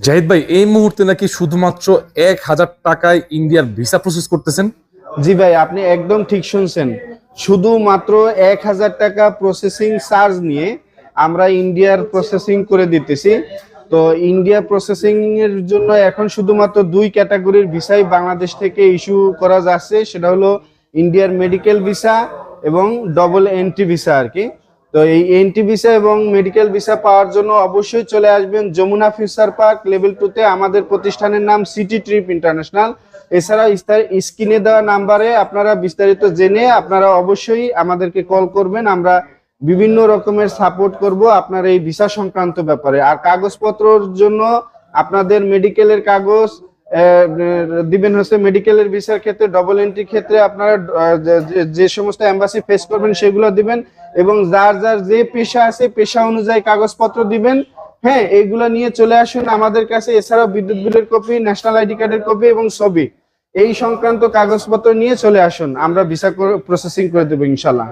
জাহিদ ভাই, এই মুহূর্তে নাকি শুধুমাত্র 1,000 টাকায় ইন্ডিয়ার ভিসা প্রসেস করতেছেন। জি ভাই, আপনি একদম ঠিক শুনছেন। শুধুমাত্র 1,000 টাকা প্রসেসিং চার্জ নিয়ে আমরা ইন্ডিয়ার প্রসেসিং করে দিতেছি। তো ইন্ডিয়া প্রসেসিং এর জন্য এখন শুধুমাত্র দুই ক্যাটাগরির ভিসাই বাংলাদেশ থেকে ইস্যু করা যাচ্ছে, সেটা হলো ইন্ডিয়ার মেডিকেল ভিসা এবং ডবল এন্ট্রি ভিসা আর কি। তো এই এন্ট্রি ভিসা এবং মেডিকেল ভিসা পাওয়ার জন্য অবশ্যই চলে আসবেন যমুনা ফিউচার পার্ক লেভেল 2 তে। আমাদের প্রতিষ্ঠানের নাম সিটি ট্রিপ ইন্টারন্যাশনাল। এছাড়া স্ক্রিনে দেওয়া নাম্বারে আপনারা বিস্তারিত জেনে আপনারা অবশ্যই আমাদেরকে কল করবেন। আমরা বিভিন্ন রকমের সাপোর্ট করব আপনার এই ভিসা সংক্রান্ত ব্যাপারে। আর কাগজপত্রের জন্য আপনাদের মেডিকেলের কাগজ দিবেন হচ্ছে মেডিকেলের ভিসার ক্ষেত্রে, ডবল এন্ট্রি ক্ষেত্রে আপনারা যে সমস্ত এম্বাসি ফেস করবেন সেগুলো দিবেন, এবং যার যার যে পেশা আছে পেশা অনুযায়ী কাগজপত্র দিবেন। হ্যাঁ, এইগুলা নিয়ে চলে আসুন আমাদের কাছে। এছাড়াও বিদ্যুৎ বিলের কপি, ন্যাশনাল আইডি কার্ডের কপি এবং ছবি, এই সংক্রান্ত কাগজপত্র নিয়ে চলে আসুন, আমরা ভিসা প্রসেসিং করে দেবো ইনশাল্লাহ।